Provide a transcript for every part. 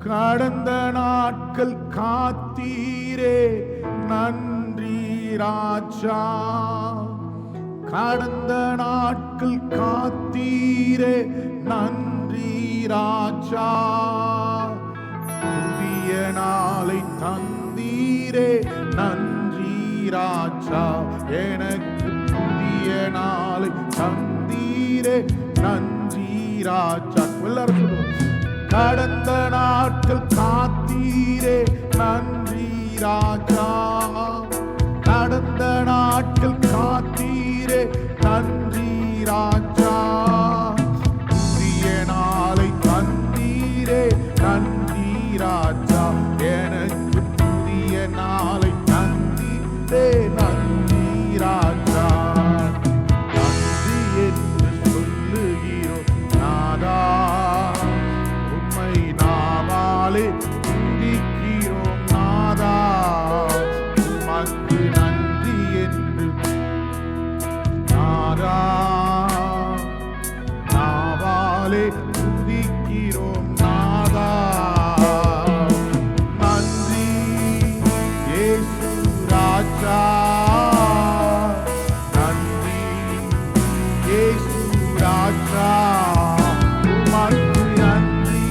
கடந்த நாட்கள் காத்தீரே நன்றி ராஜா. கடந்த நாட்கள் காத்தீரே நன்றி ராஜா. புதிய நாளை தந்தீரே நன்றி ராஜா. எனக்கு புதிய நாளை தந்தீரே நன்றி ராஜா. எல்லாரும் சொல்லுவோம். கடந்த நாட்கள் காத்தீரே நன்றி ராஜா. கடந்த நாட்கள் காத்தீரே நன்றி ராஜா. புதிய நாளை தந்தீரே நன்றி ராஜா. எனக்கு புதிய நாளை தந்தீரே நன்றி ராஜா. நன்றி என்று சொல்லுகிறோம் நாதா. உம்மை நாவாலே துதிக்கிறோம் நாதா. உமக்கு நன்றி என்று நாதா நாவாலே துதிக்கிறோம் நாதா. நன்றி இயேசு ராஜா. நன்றி இயேசு ராஜா. உமக்கு நன்றி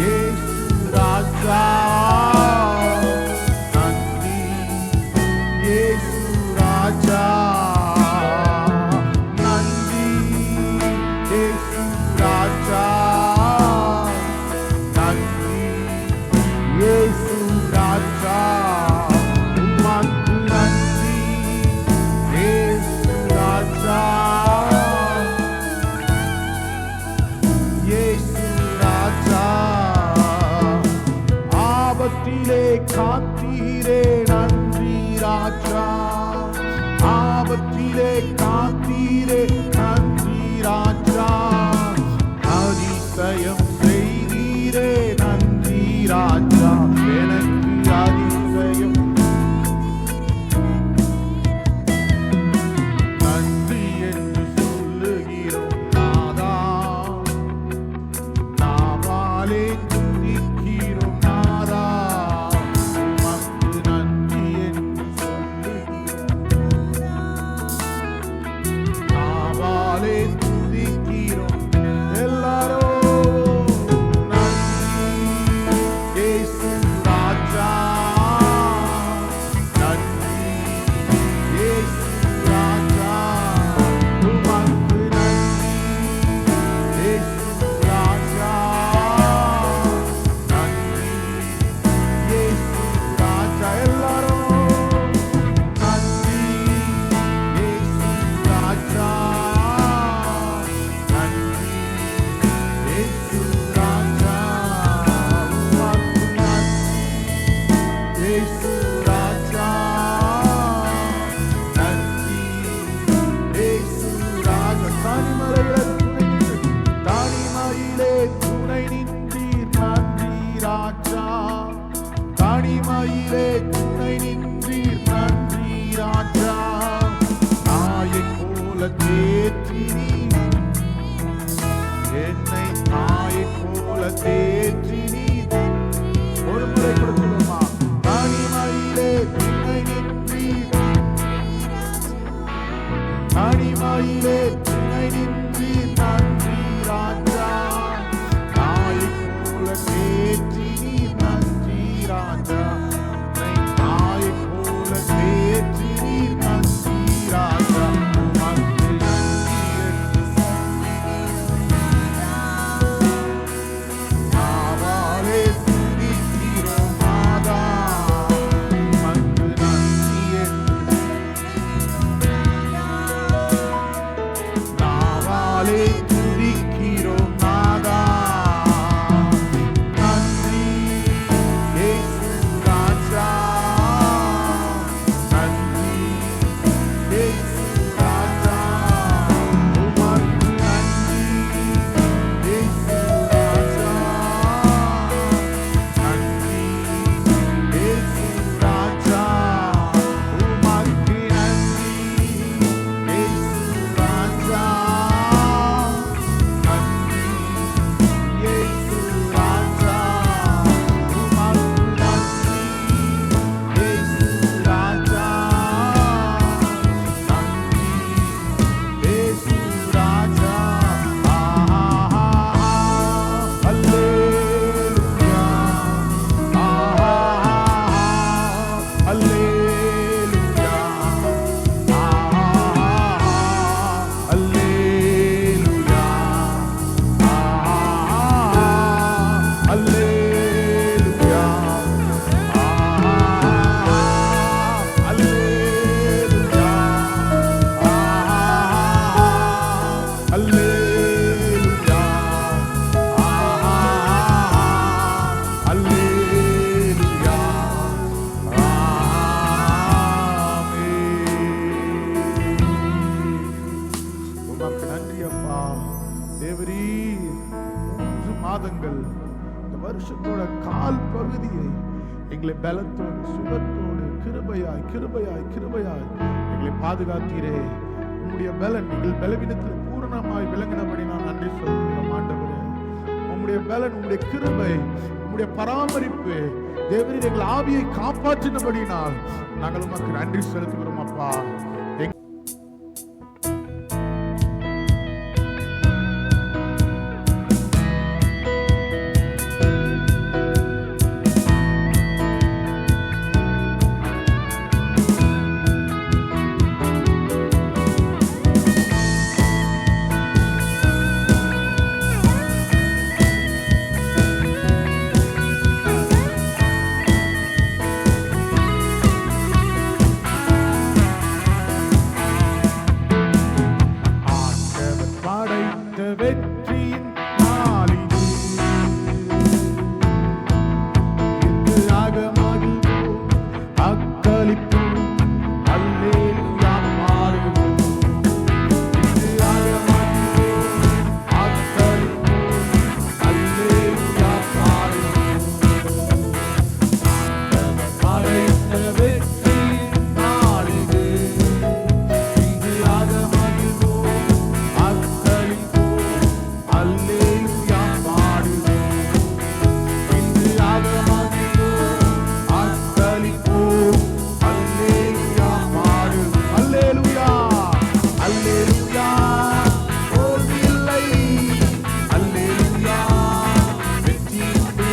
இயேசு ராஜா. நன்றி இயேசு ராஜா. நன்றி இயேசு ராஜா. நன்றி இயேசு ராஜா. உமக்கு நன்றி இயேசு ராஜா. இயேசு ராஜா. ஆபத்திலே காத்தீரே நன்றி ராஜா. ஆபத்திலே காத்தீரே நன்றி ராஜா. அதிசயம் செய்தீரே நன்றி ராஜா. எனக்கு அதிசயம் நன்றி என்று சொல்லுகிறோம் நாதா. நாவாலே துதிக்கிறோம் நாதா. உமக்கு நன்றி என்று சொல்லுகிறோம் நாவாலே துதிக்கிறோம் எல்லாரும். நன்றி இயேசு ராஜா. நன்றி இயேசு ராஜா. உமக்கு நன்றி இயேசு ராஜா. நன்றி இயேசு ராஜா. எல்லாரும் நன்றி இயேசு ராஜா. நன்றி இயேசு ராஜா. உமக்கு நன்றி இயேசு ராஜா. நன்றி இயேசு ராஜா. தனிமையிலே துணை நின்றீர் நன்றி ராஜா. தனிமையிலே துணை நின்றீர் நன்றி ராஜா. தாயைப் போல தேற்றினீர் என்னை. தாயைப் போல தேற்றினீர். ஒரு முறை கொடுத்துடுமா. தனிமையிலே துணை நின்றீர். தனிமையிலே துணை நின்றீர் நன்றி ராஜா. தாயைப் போல தேற்றினீர் நன்றி ராஜா. என்னை தாயைப் போல தேற்றினீர் நன்றி ராஜா. உமக்கு நன்றி என்று நாவாலே துதிக்கிறோம் நாதா. உமக்கு நன்றி என்று நாவாலே துதிக்கிறோம் நாதா. நன்றி இயேசு வருஷத்தோட கால் பகுதியை எங்களை பலத்தோடு சுகத்தோடு கிருபையாய் கிருபையாய் கிருபையாய் எங்களை பாதுகாத்தீரே. உம்முடைய பலன் எங்கள் பலவீனத்தில் பூரணமாய் விளங்கினபடி நான் நன்றி சொல்கிறோம் ஆண்டவரே. உம்முடைய பலன், உம்முடைய கிருபை, உம்முடைய பராமரிப்பு தேவரீர் எங்கள் ஆவியை காப்பாற்றினபடினால் நாங்கள் உமக்கு நன்றி செலுத்துகிறோம் அப்பா. வெற்றியின் நாளிது இன்று ஆகமகிழ்வோம் அக்களிப்போம் அல்லேலூயா பாடுவோம். இன்று ஆகமகிழ்வோம் அக்களிப்போம் அல்லேலூயா பாடுவோம். படைத்த வெற்றியின் நாளிது இன்று ஆகமகிழ்வோம் அக்களிப்போம் அல்லேலூயா பாடுவோம். இன்று ஆகமகிழ்வோம் அக்களிப்போம் அல்லேலூயா பாடுவோம். அல்லேலூயா அல்லேலூயா தோல்வி இல்லை, அல்லேலூயா வெற்றி உண்டு.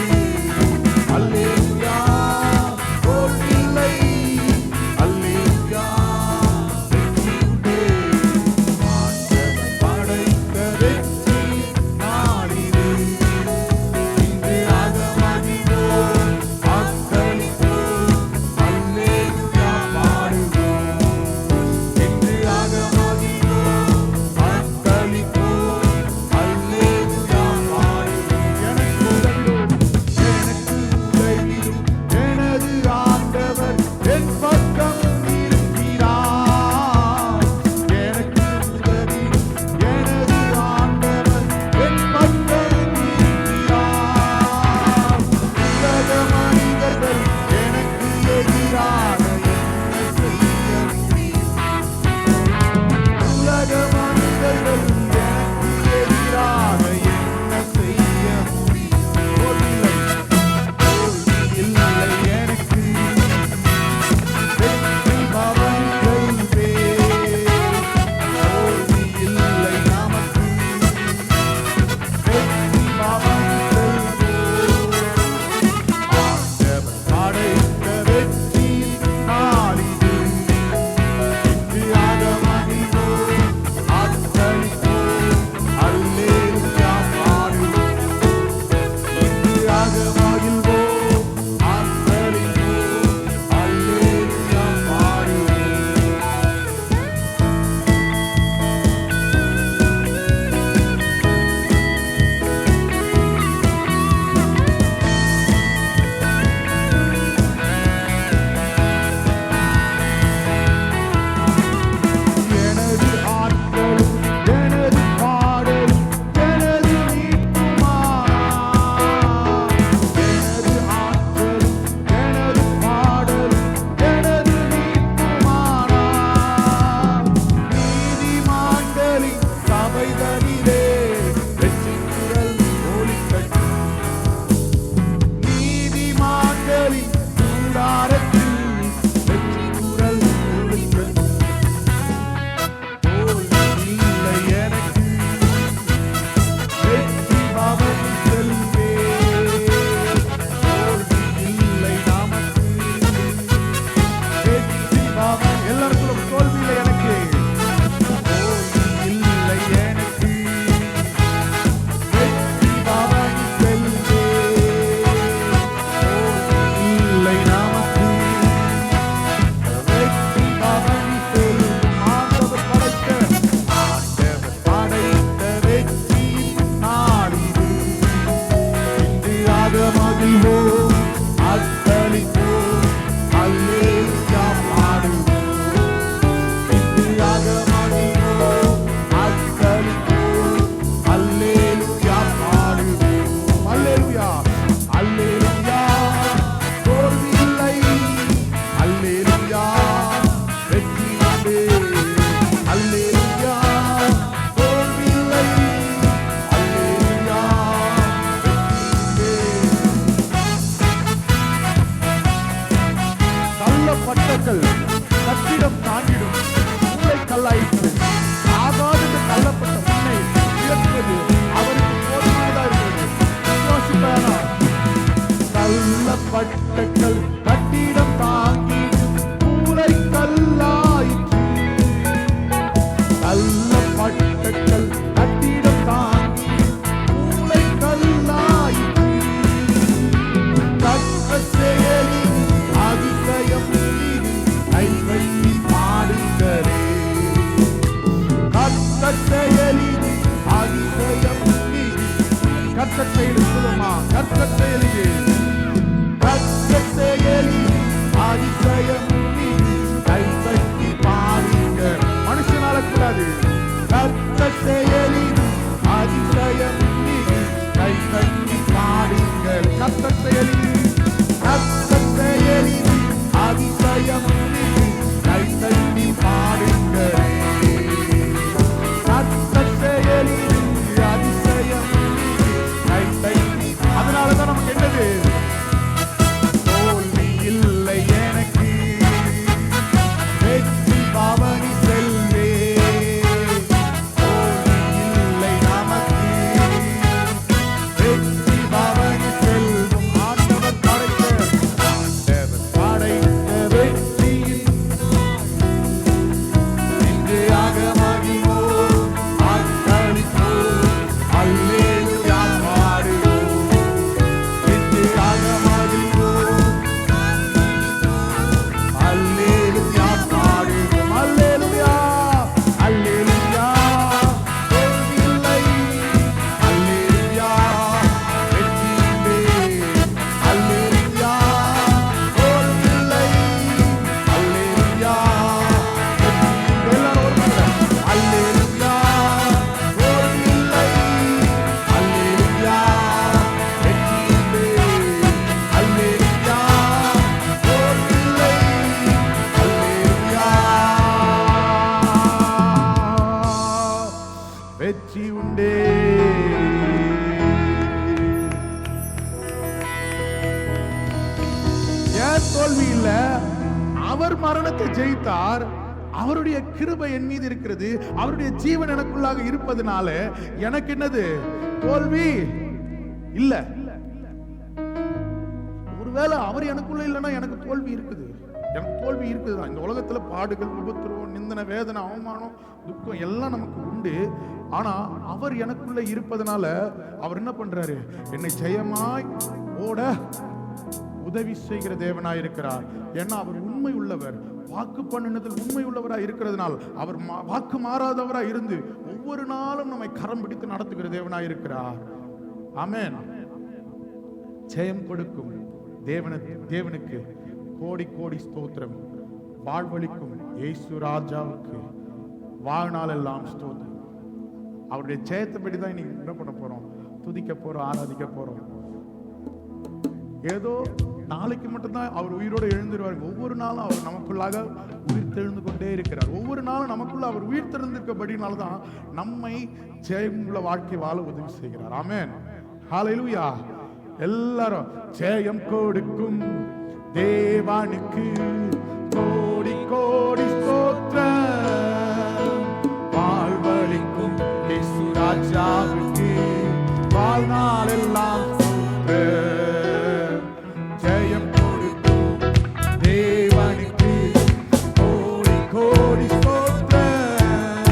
அல்லேலூயா தோல்வி இல்லை, அல்லேலூயா வெற்றி உண்டு. ஆண்டவர் படைத்த வெற்றி நாளிது இன்று ஆகமகிழ்வோம் அக்களிப்போம் அல்லேலூயா பாடுவோம். இன்று ஆகமகிழ்வோம் அக்களிப்போம் அல்லேலூயா பாடுவோம். எனக்கு உதவிடும் எனது ஆண்டவர் என் பக்கம் இருக்கிறார். எனக்கு உதவிடும் எனது ஆண்டவர் என் பக்கம் இருக்கிறார். உலக மனிதர்கள் எனக்கு எதிராக என்ன செய்ய முடியும்? உலக மனிதர்கள் எனக்கு எதிராக என்ன செய்ய முடியும்? தோல்வி இல்லை எனக்கு, வெற்றி பவன் கைவே. தோல்வி இல்லை நமக்கு, வெற்றி பவன் கைவே. ஆண்டவர் படைத்த வெற்றியின் நாளிது இன்று ஆகமகிழ்வோம் அக்களிப்போம் அல்லேலூயா பாடுவோம். இன்று ஆகமகிழ்வோம் அக்களிப்போம் அல்லேலூயா பாடுவோம். எனது ஆற்றலும் எனது பாடலும் எனது மீட்புமானார். எனது ஆற்றலும் எனது பாடலும் எனது மீட்புமானார். நீதிமான்களின் சபைதனிலே வெற்றி குரல் ஒலிக்கட்டும். நீதிமான்களின் கூடாரத்தில் வெற்றி குரல் ஒலிக்கட்டும். தோல்வி இல்லை எனக்கு, வெற்றி பவன் செல்வே. தோல்வி இல்லை நமக்கு, வெற்றி பவன். எல்லாரும் சொல்லுங்க, தோல்வி இல்லை எனக்கு, தோல்வி இல்லை எனக்கு, வெற்றி பவன் செல்வே. தோல்வி இல்லை நமக்கு, வெற்றி பவன் செல்வே. ஆண்டவர் படைத்த வெற்றியின் நாளிது இன்று ஆகமகிழ்வோம் அக்களிப்போம் அல்லேலூயா பாடுவோம். இன்று ஆகமகிழ்வோம் அக்களிப்போம் அல்லேலூயா பாடுவோம். அல்லேலூயா தள்ளப்பட்ட கல் கட்டிடம் தாங்கிடும் மூளை கல்லாயிற்று. தள்ளப்பட்ட கல் கட்டிடம் தாங்கிடும் மூளை கல்லாயிற்று. கற்ற செயலின் அதிசயம் கைவழி பாடுகிறே. கற்ற செயலின் அதிசயம் கற்ற செயலில் சொல்லுமா, கற்ற செயலில் கற்ற செயலின் அதிசயம் கைவழி பாடுங்க. மனுஷனால கூடாது. கற்ற செயலின் அதிசயம் கைவழி பாடுங்க. கற்ற செயலின் கற்ற செயலின் அதிசயம் கைவழி பாடுங்க. கற்ற செயலின் அதிசயம் கைவழி. அதனாலதான் நமக்கு என்னது? தோல்வி இல்லை எனக்கு, வெற்றி பவனி செல்வே. தோல்வி இல்லை நமக்கு, வெற்றி பவனி செல்லும். ஆண்டவர் படைத்த வெற்றியில் இன்று ஆகமகிழ்வோம், ஆக்களிப்போம், அல்லேலூயா பாடுவோம். இன்று ஆகமகிழ்வோம், அல்லேலூயா பாடுவோம். அல்லேலூயா, அல்லேலூயா. தோல்வி இல்லை, அல்லேலூயா. வெற்றி உண்டு, அல்லேலூயா. தோல்வி இல்லை, அல்லேலூயா. வெற்றி உண்டு. எல்லாரும் ஒரு முறை. அல்லேலூயா. தோல்வி இல்லை, அல்லேலூயா. வெற்றி உண்டு, அல்லேலூயா. தோல்வி இல்லை, அல்லேலூயா. வெற்றி உண்டே. ஏன் தோல்வி இல்ல? அவர் மரணத்தை ஜெயித்தார். அவருடைய கிருபை என் மீது இருக்கிறது. அவருடைய ஜீவன் எனக்குள்ளாக இருப்பதனால எனக்கு என்னது? தோல்வி இல்ல. ஒருவேளை அவர் எனக்குள்ள இல்லைன்னா எனக்கு தோல்வி இருக்குது. எனக்கு தோல்வி இருக்குதுதான். இந்த உலகத்துல பாடுகள், உபத்திரவம், நிந்தனை, வேதனை, அவமானம், துக்கம் எல்லாம் நமக்கு உண்டு. ஆனா அவர் எனக்குள்ள இருப்பதனால அவர் என்ன பண்றாரு? என்னை ஜெயமாய் ஓட உதவி செய்கிற தேவனாய் இருக்கிறார். ஏன்னா அவர் உண்மை உள்ளவர். வாக்கு பண்ணினதில் உண்மை உள்ளவராய் இருக்கிறதுனால் அவர் வாக்கு மாறாதவராய் இருந்து ஒவ்வொரு நாளும் நம்மை கரம் பிடித்து நடத்துகிற தேவனாய் இருக்கிறார். ஆமென். ஜெயம் கொடுக்கும் தேவனுக்கு கோடி கோடி ஸ்தோத்திரம். வாழ்வழிக்கும் இயேசு ராஜாவுக்கு வாழ்நாள் எல்லாம் ஸ்தோத்திரம். அவருடைய ஜெயத்தைப்படி தான் இன்னைக்கு என்ன பண்ண போறோம்? துதிக்க போறோம், ஆராதிக்க போறோம். ஏதோ நாளைக்கு மட்டும்தான் அவர் உயிரோடு எழுந்துருவார். ஒவ்வொரு நாளும் அவர் நமக்குள்ளாக உயிர் தெழுந்து கொண்டே இருக்கிறார். ஒவ்வொரு நாளும் நமக்குள்ள அவர் உயிர் தெழுந்திருக்கபடினால்தான் நம்மை ஜெயமுள்ள வாழ்க்கை வாழ உதவி செய்கிறார். ஆமென். ஹல்லேலூயா. எல்லாரும் ஜெயம் கொடுக்கும் தேவனுக்கு கோடி கோடி ஸ்தோத்திரம். வாழ்வழிக்கும் இயேசு ராஜாவுக்கு வாழ்நாள் எல்லாம் ஸ்தோத்திரம். ஜெயம் கொடுக்கும் தேவனுக்கு கோடி கோடி ஸ்தோத்திரம்.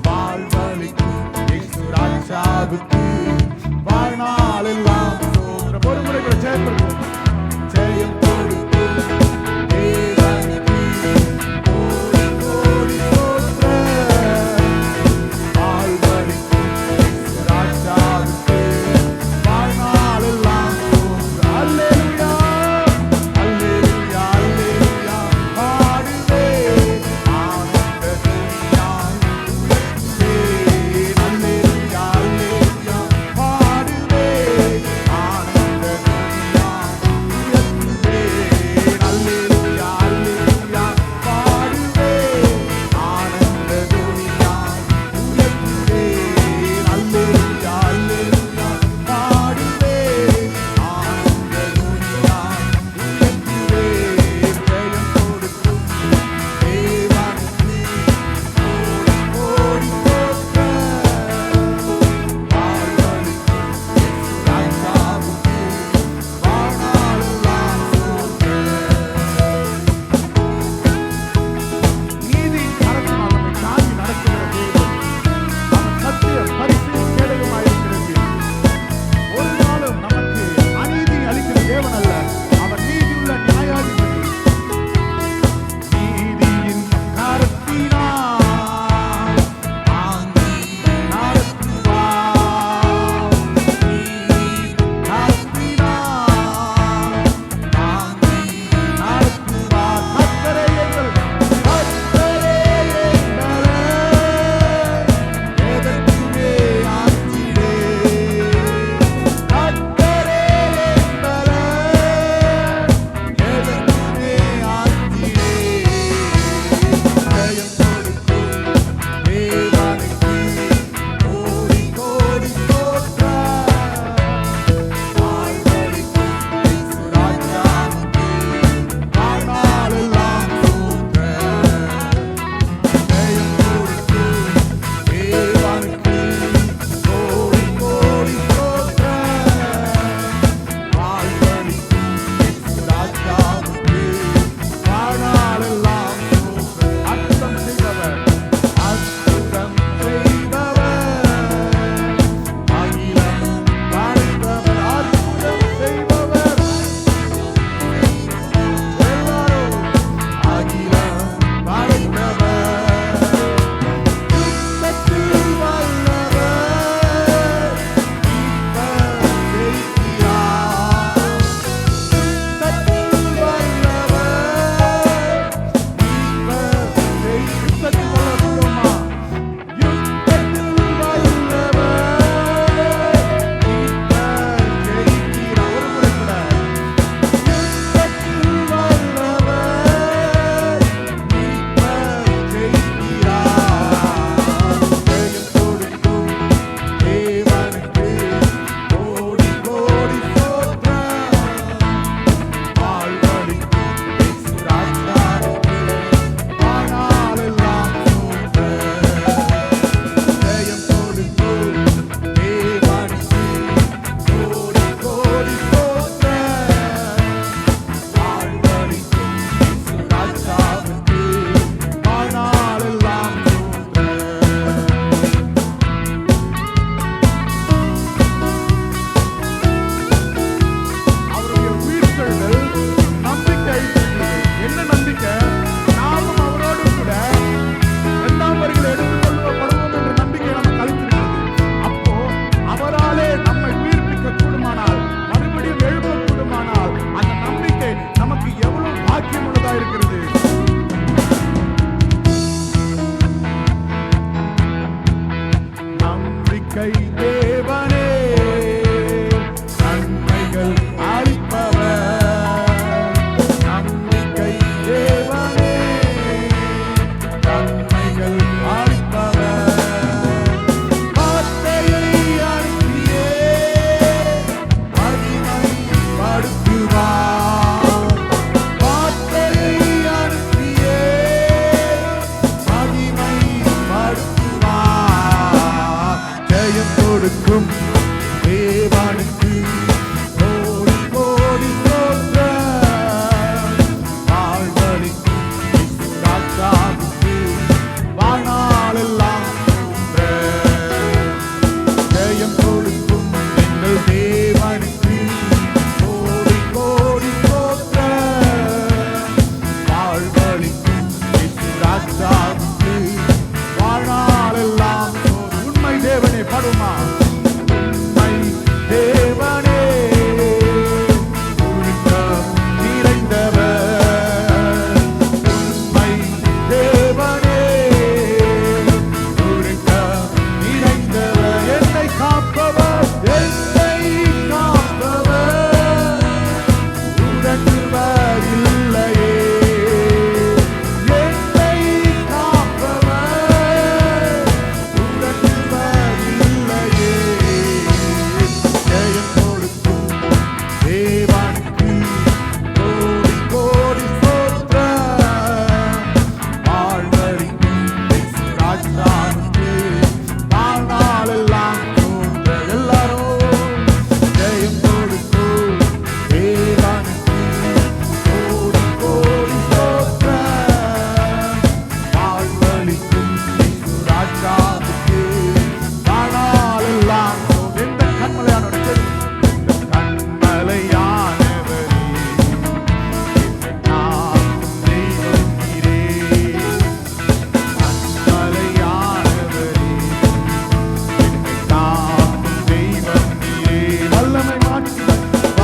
வாழ்வழிக்கும் இயேசு ராஜாவுக்கு வாழ்நாள் எல்லாம் ஸ்தோத்திரம். ஒரு முறை கூட ஜெயம் கொடுக்கும். ஜெயம் கொடுக்கும் தேவனுக்கு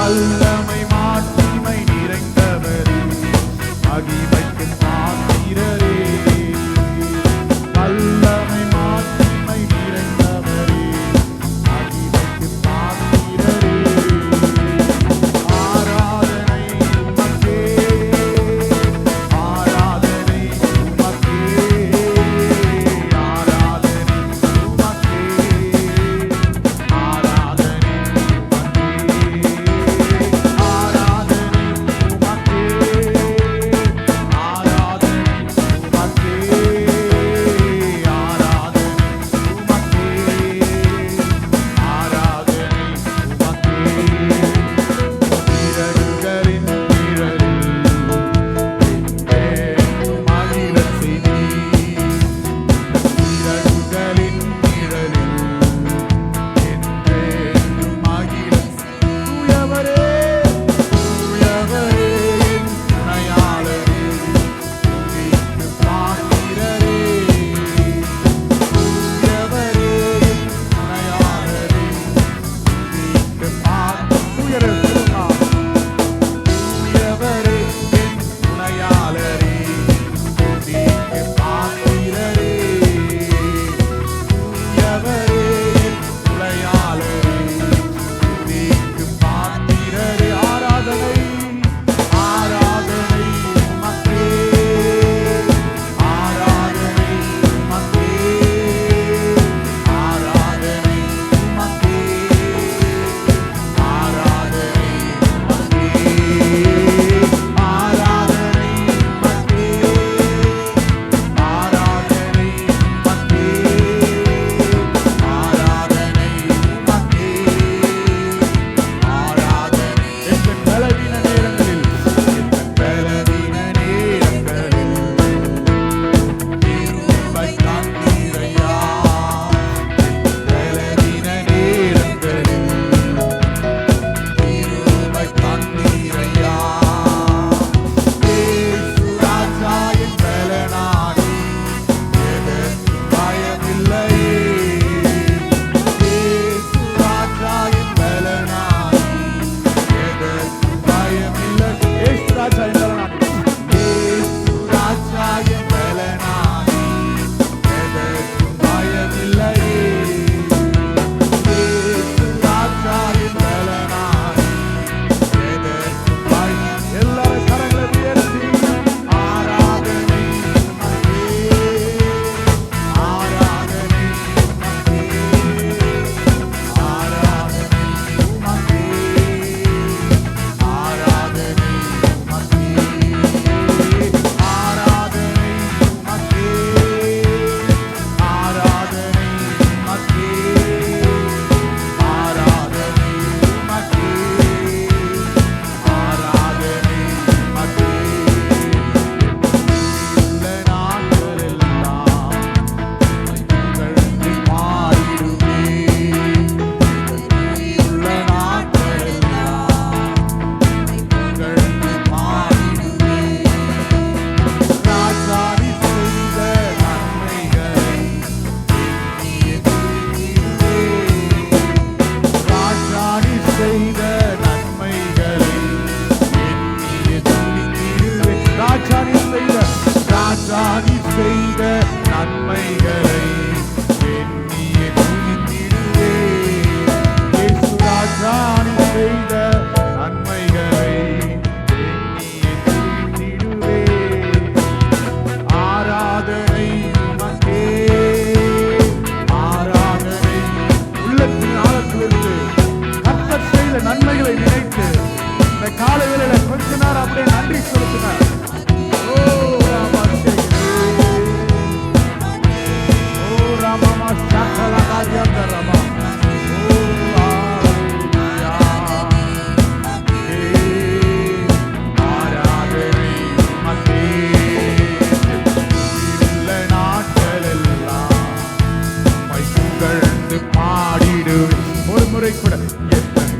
வல்லமை மாட்சிமை நிறைந்தவரே, மகிமைக்கு பாத்திரரே. வல்லமை மாட்சிமை நிறைந்தவரே, மகிமைக்கு பாத்திரரே. ஆராதனை உமக்கே, ஆராதனை உமக்கே, ஆராதனை உமக்கே, ஆராதனை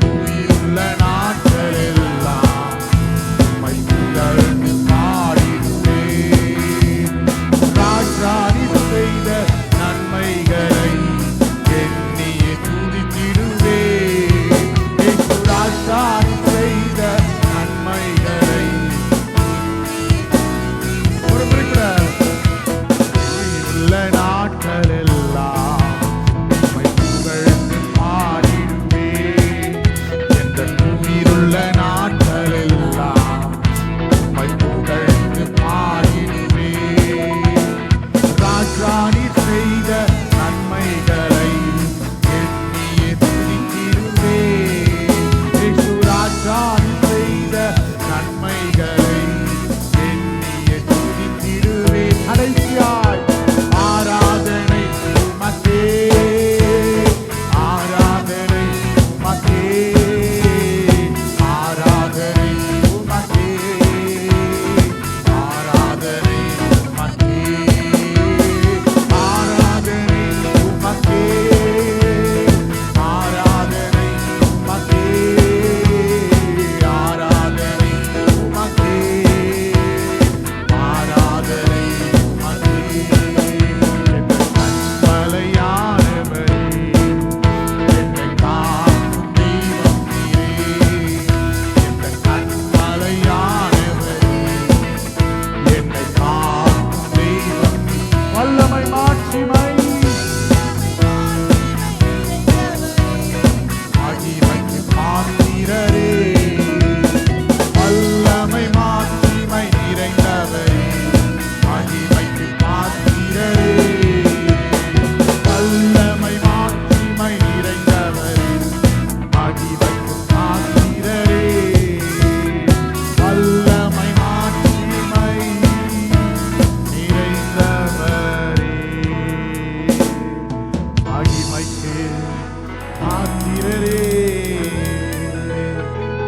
உயிருள்ள நாட்கள் எல்லாம் உம்மை புகழ்ந்து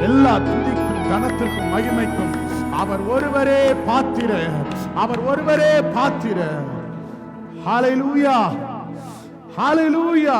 எல்லா துதிக்கும் கனத்திற்கும் மகிமைக்கும் அவர் ஒருவரே பாத்திர, அவர் ஒருவரே பாத்திர. ஹல்லேலூயா, ஹல்லேலூயா.